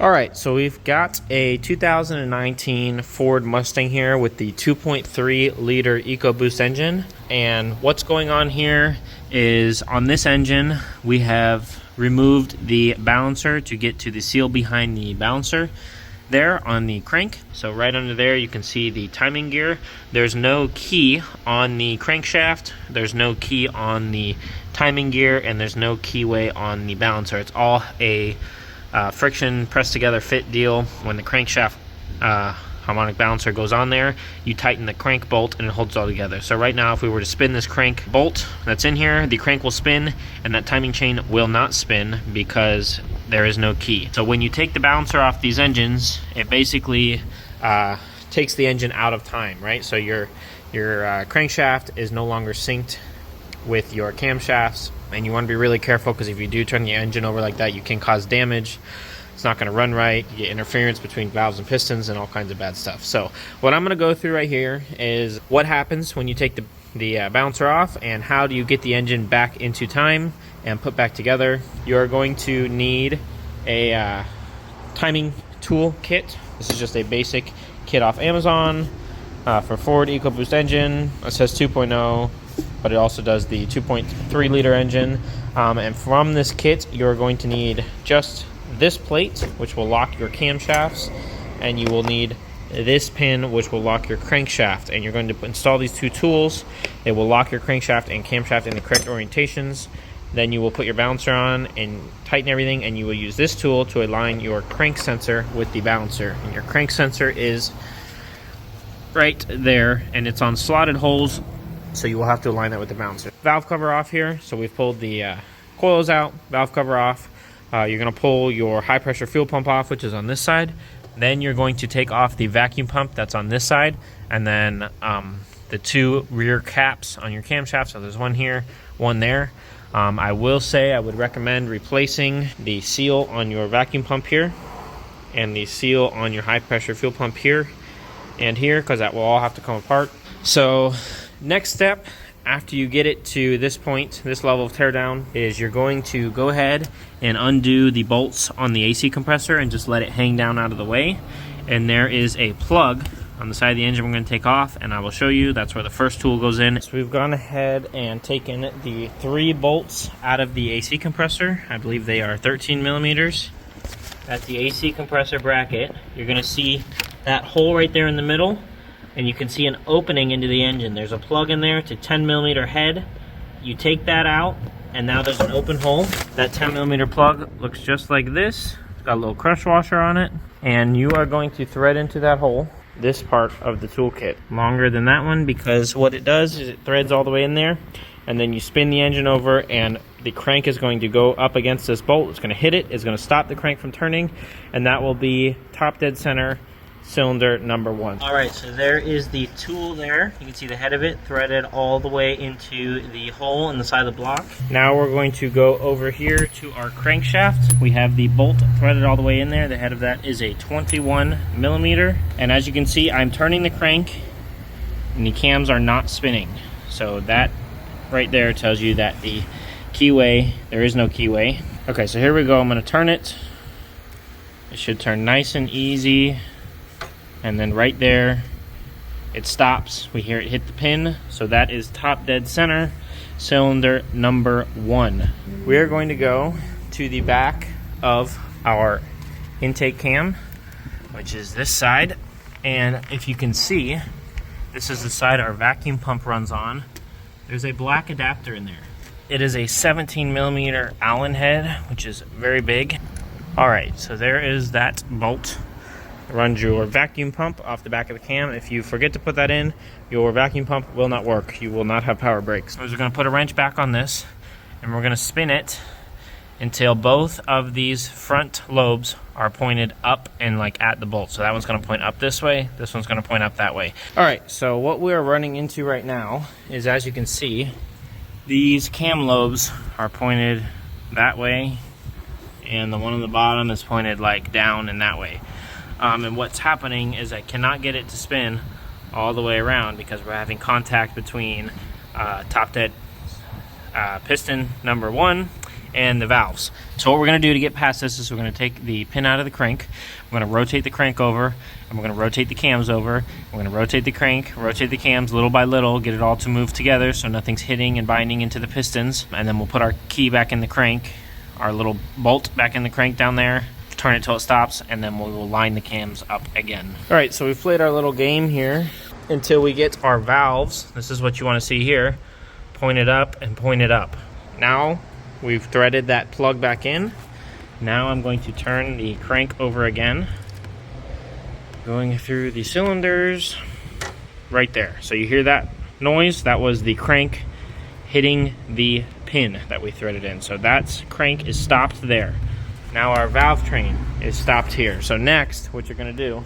All right, so we've got a 2019 Ford Mustang here with the 2.3 liter EcoBoost engine. And what's going on here is on this engine, we have removed the balancer to get to the seal behind the balancer there on the crank. So right under there, you can see the timing gear. There's no key on the crankshaft. There's no key on the timing gear, and there's no keyway on the balancer. It's all a friction press together fit deal. When the crankshaft harmonic balancer goes on there, you tighten the crank bolt and it holds it all together. So right now, if we were to spin this crank bolt that's in here, the crank will spin and that timing chain will not spin because there is no key. So when you take the balancer off these engines, it basically takes the engine out of time, right? So your crankshaft is no longer synced with your camshafts, and you want to be really careful because if you do turn the engine over like that, you can cause damage. It's not going to run right. You get interference between valves and pistons and all kinds of bad stuff. So what I'm going to go through right here is what happens when you take the balancer off and how do you get the engine back into time and put back together. You're going to need a timing tool kit. This is just a basic kit off Amazon for Ford Ecoboost engine. It says 2.0. but it also does the 2.3 liter engine. And from this kit, you're going to need just this plate, which will lock your camshafts, and you will need this pin, which will lock your crankshaft. And you're going to install these two tools. They will lock your crankshaft and camshaft in the correct orientations. Then you will put your balancer on and tighten everything, and you will use this tool to align your crank sensor with the balancer. And your crank sensor is right there, and it's on slotted holes, so you will have to align that with the balancer. Valve cover off here. So we've pulled the coils out, valve cover off. You're going to pull your high pressure fuel pump off, which is on this side. Then you're going to take off the vacuum pump that's on this side, and then the two rear caps on your camshaft. So there's one here, one there. I will say I would recommend replacing the seal on your vacuum pump here and the seal on your high pressure fuel pump here and here, because that will all have to come apart. So next step, after you get it to this point, this level of teardown, is you're going to go ahead and undo the bolts on the AC compressor and just let it hang down out of the way. And there is a plug on the side of the engine we're going to take off, and I will show you. That's where the first tool goes in. So we've gone ahead and taken the 3 bolts out of the AC compressor. I believe they are 13 millimeters. At the AC compressor bracket, you're going to see that hole right there in the middle, and you can see an opening into the engine. There's a plug in there to 10 millimeter head. You take that out, and now there's an open hole. That 10 millimeter plug looks just like this. It's got a little crush washer on it, and you are going to thread into that hole this part of the toolkit. Longer than that one, because what it does is it threads all the way in there, and then you spin the engine over, and the crank is going to go up against this bolt. It's going to hit it. It's going to stop the crank from turning, and that will be top dead center cylinder number 1. All right, so there is the tool there. You can see the head of it threaded all the way into the hole in the side of the block. Now we're going to go over here to our crankshaft. We have the bolt threaded all the way in there. The head of that is a 21 millimeter. And as you can see, I'm turning the crank and the cams are not spinning. So that right there tells you that the keyway, there is no keyway. Okay, so here we go. I'm going to turn it. It should turn nice and easy. And then right there, it stops. We hear it hit the pin. So that is top dead center, cylinder number 1. We are going to go to the back of our intake cam, which is this side. And if you can see, this is the side our vacuum pump runs on. There's a black adapter in there. It is a 17 millimeter Allen head, which is very big. All right, so there is that bolt. Runs your vacuum pump off the back of the cam. If you forget to put that in, your vacuum pump will not work. You will not have power brakes. So we're going to put a wrench back on this, and we're going to spin it until both of these front lobes are pointed up and like at the bolt. So that one's going to point up this way. This one's going to point up that way. All right, so what we're running into right now is, as you can see, these cam lobes are pointed that way, and the one on the bottom is pointed like down and that way. And what's happening is I cannot get it to spin all the way around because we're having contact between top dead piston number 1 and the valves. So what we're going to do to get past this is we're going to take the pin out of the crank, we're going to rotate the crank over, and we're going to rotate the cams over. We're going to rotate the crank, rotate the cams little by little, get it all to move together so nothing's hitting and binding into the pistons. And then we'll put our key back in the crank, our little bolt back in the crank down there, turn it till it stops, and then we will line the cams up again. All right, so we've played our little game here until we get our valves. This is what you want to see here. Point it up and point it up. Now we've threaded that plug back in. Now I'm going to turn the crank over again, going through the cylinders right there. So you hear that noise? That was the crank hitting the pin that we threaded in. So that crank is stopped there. Now our valve train is stopped here. So next, what you're going to do,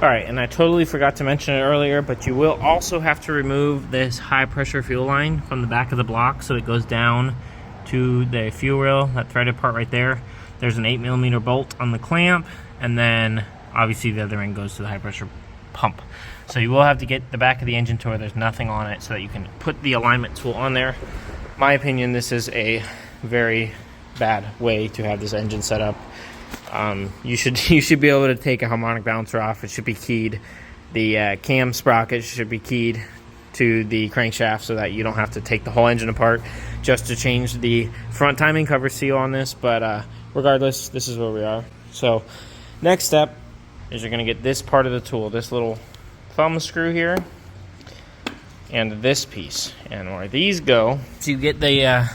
all right, and I totally forgot to mention it earlier, but you will also have to remove this high pressure fuel line from the back of the block so it goes down to the fuel rail, that threaded part right there. There's an 8mm bolt on the clamp, and then obviously the other end goes to the high pressure pump. So you will have to get the back of the engine to where there's nothing on it so that you can put the alignment tool on there. My opinion, this is a very bad way to have this engine set up. You should be able to take a harmonic balancer off. It should be keyed. The cam sprocket should be keyed to the crankshaft so that you don't have to take the whole engine apart just to change the front timing cover seal on this. But regardless, this is where we are. So next step is you're going to get this part of the tool, this little thumb screw here, and this piece. And where these go, so you get the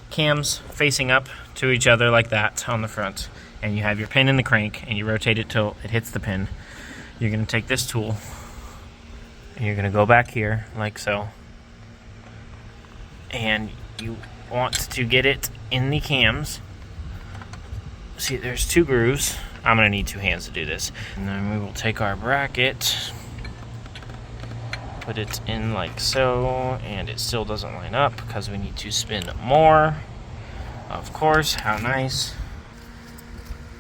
cams facing up to each other like that on the front, and you have your pin in the crank, and you rotate it till it hits the pin. You're going to take this tool, and you're going to go back here like so, and you want to get it in the cams. See, there's two grooves. I'm going to need two hands to do this. And then we will take our bracket, put it in like so, and it still doesn't line up because we need to spin more. Of course, how nice.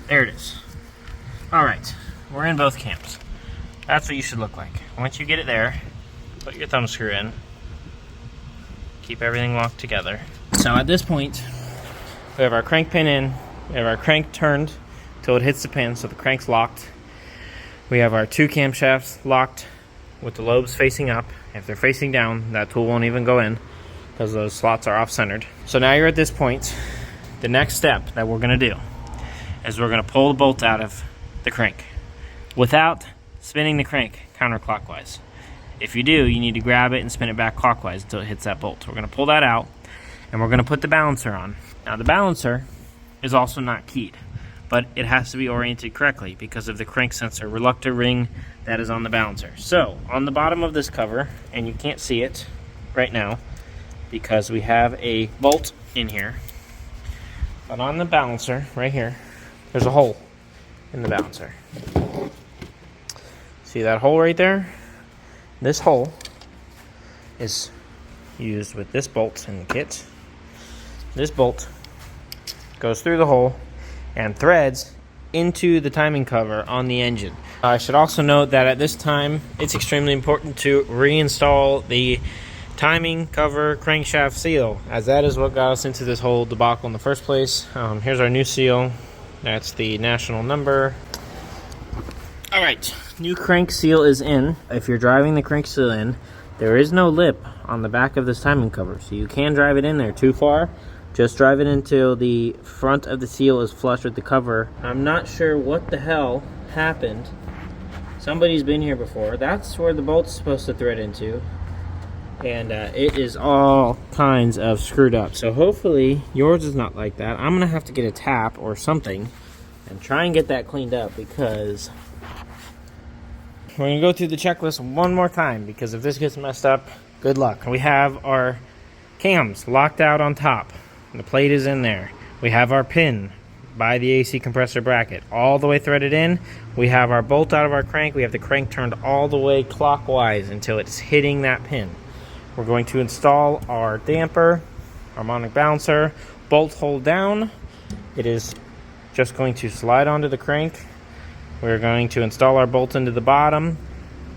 There it is. All right, we're in both cams. That's what you should look like. Once you get it there, put your thumb screw in. Keep everything locked together. So at this point, we have our crank pin in. We have our crank turned till it hits the pin, so the crank's locked. We have our two camshafts locked with the lobes facing up. If they're facing down, that tool won't even go in because those slots are off-centered. So now you're at this point. The next step that we're going to do is we're going to pull the bolt out of the crank without spinning the crank counterclockwise. If you do, you need to grab it and spin it back clockwise until it hits that bolt. We're going to pull that out, and we're going to put the balancer on. Now the balancer is also not keyed, but it has to be oriented correctly because of the crank sensor reluctor ring that is on the balancer. So on the bottom of this cover, and you can't see it right now because we have a bolt in here, but on the balancer right here, there's a hole in the balancer. See that hole right there? This hole is used with this bolt in the kit. This bolt goes through the hole and threads into the timing cover on the engine. I should also note that at this time, it's extremely important to reinstall the timing cover crankshaft seal, as that is what got us into this whole debacle in the first place. Here's our new seal. That's the national number. All right, new crank seal is in. If you're driving the crank seal in, there is no lip on the back of this timing cover, so you can drive it in there too far. Just drive it until the front of the seal is flush with the cover. I'm not sure what the hell happened. Somebody's been here before. That's where the bolt's supposed to thread into. And it is all kinds of screwed up. So hopefully yours is not like that. I'm going to have to get a tap or something and try and get that cleaned up, because we're going to go through the checklist one more time, because if this gets messed up, good luck. We have our cams locked out on top. The plate is in there. We have our pin by the AC compressor bracket all the way threaded in. We have our bolt out of our crank. We have the crank turned all the way clockwise until it's hitting that pin. We're going to install our damper, harmonic balancer, bolt hold down. It is just going to slide onto the crank. We're going to install our bolt into the bottom.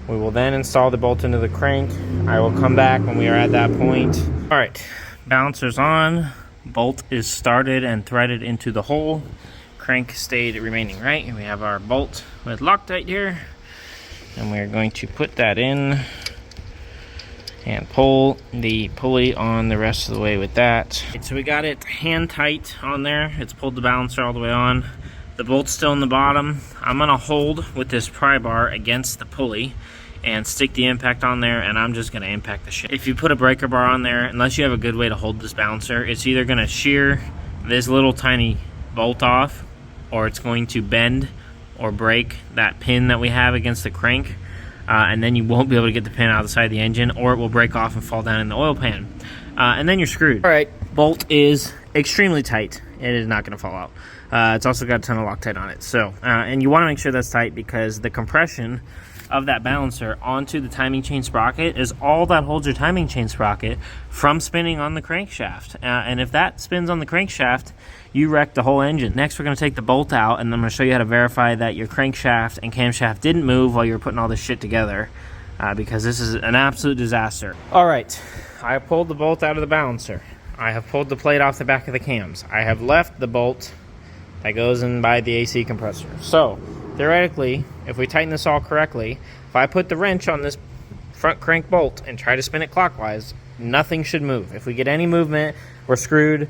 We will then install the bolt into the crank. I will come back when we are at that point. All right, balancer's on. Bolt is started and threaded into the hole. Crank stayed remaining right. And we have our bolt with Loctite here. And we're going to put that in and pull the pulley on the rest of the way with that. So we got it hand tight on there. It's pulled the balancer all the way on. The bolt's still in the bottom. I'm gonna hold with this pry bar against the pulley and stick the impact on there, and I'm just gonna impact the shit. If you put a breaker bar on there, unless you have a good way to hold this balancer, it's either gonna shear this little tiny bolt off, or it's going to bend or break that pin that we have against the crank, and then you won't be able to get the pin out of the side of the engine, or it will break off and fall down in the oil pan, and then you're screwed. All right, bolt is extremely tight. It is not gonna fall out. It's also got a ton of Loctite on it. So, and you wanna make sure that's tight, because the compression of that balancer onto the timing chain sprocket is all that holds your timing chain sprocket from spinning on the crankshaft. And if that spins on the crankshaft, you wreck the whole engine. Next, we're going to take the bolt out, and I'm going to show you how to verify that your crankshaft and camshaft didn't move while you were putting all this shit together, because this is an absolute disaster. All right, I pulled the bolt out of the balancer. I have pulled the plate off the back of the cams. I have left the bolt that goes in by the AC compressor. So theoretically, if we tighten this all correctly, if I put the wrench on this front crank bolt and try to spin it clockwise, nothing should move. If we get any movement, we're screwed.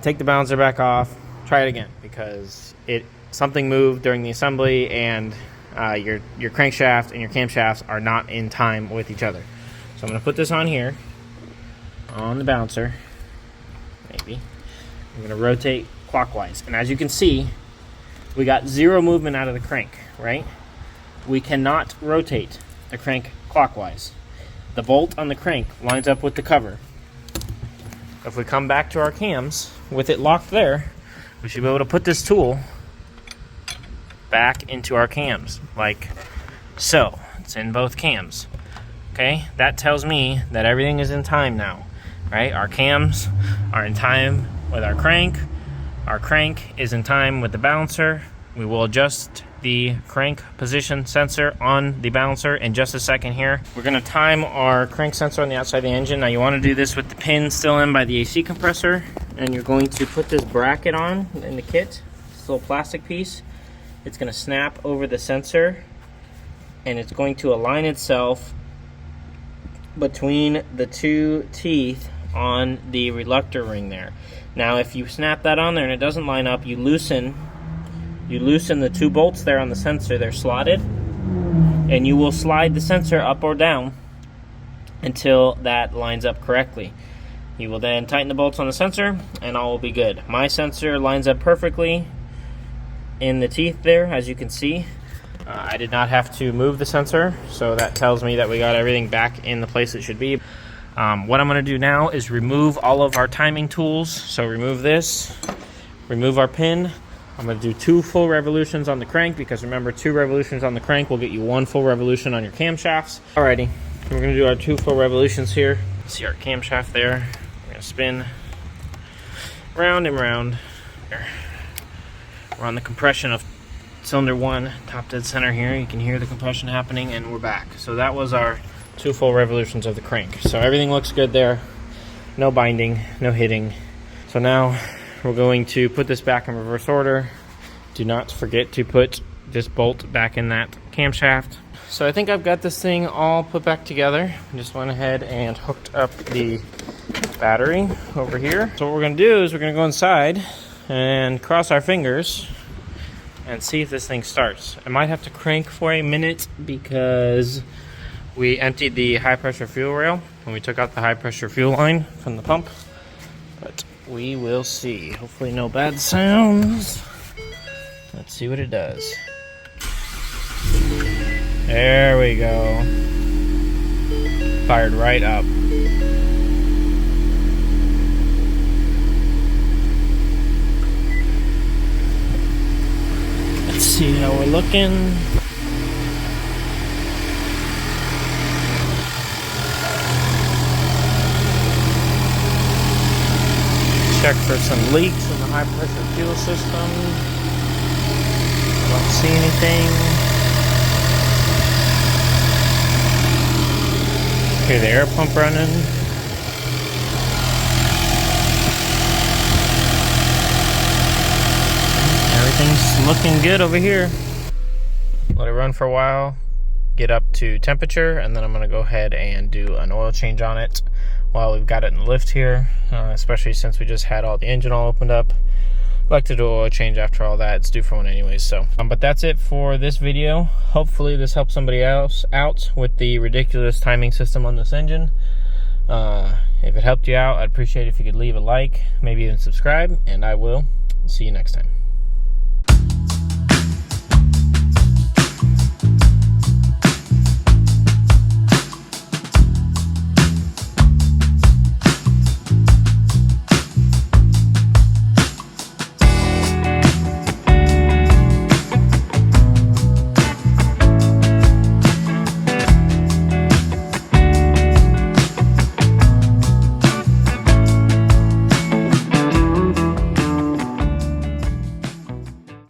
Take the balancer back off, try it again, because something moved during the assembly, and your crankshaft and your camshafts are not in time with each other. So I'm going to put this on here, on the balancer, maybe. I'm going to rotate clockwise, and as you can see, we got zero movement out of the crank, right? We cannot rotate the crank clockwise. The bolt on the crank lines up with the cover. If we come back to our cams with it locked there, we should be able to put this tool back into our cams, like so. It's in both cams. Okay, that tells me that everything is in time now, right? Our cams are in time with our crank. Our crank is in time with the balancer. We will adjust the crank position sensor on the balancer in just a second here. We're going to time our crank sensor on the outside of the engine. Now you want to do this with the pin still in by the AC compressor, and you're going to put this bracket on in the kit, this little plastic piece. It's going to snap over the sensor, and it's going to align itself between the two teeth on the reluctor ring there. Now if you snap that on there and it doesn't line up, you loosen the two bolts there on the sensor. They're slotted, and you will slide the sensor up or down until that lines up correctly. You will then tighten the bolts on the sensor, and all will be good. My sensor lines up perfectly in the teeth there, as you can see. I did not have to move the sensor, so that tells me that we got everything back in the place it should be. What I'm going to do now is remove all of our timing tools. So remove this, remove our pin. I'm going to do 2 full revolutions on the crank, because remember, 2 revolutions on the crank will get you 1 full revolution on your camshafts. Alrighty, we're going to do our 2 full revolutions here. See our camshaft there. We're going to spin round and round. Here. We're on the compression of cylinder 1, top dead center here. You can hear the compression happening, and we're back. So that was our 2 full revolutions of the crank. So everything looks good there. No binding, no hitting. So now we're going to put this back in reverse order. Do not forget to put this bolt back in that camshaft. So I think I've got this thing all put back together. I just went ahead and hooked up the battery over here. So what we're going to do is we're going to go inside and cross our fingers and see if this thing starts. I might have to crank for a minute because we emptied the high pressure fuel rail when we took out the high pressure fuel line from the pump, but we will see. Hopefully no bad sounds. Let's see what it does. There we go. Fired right up. Let's see how we're looking. Check for some leaks in the high pressure fuel system. Don't see anything. Hear the air pump running. everything's looking good over here. Let it run for a while, get up to temperature, and then I'm going to go ahead and do an oil change on it while we've got it in the lift here, especially since we just had all the engine all opened up. I like to do an oil change after all that. It's due for one anyways. So but that's it for this video. Hopefully this helps somebody else out with the ridiculous timing system on this engine. If it helped you out, I'd appreciate it if you could leave a like, maybe even subscribe, and I will see you next time.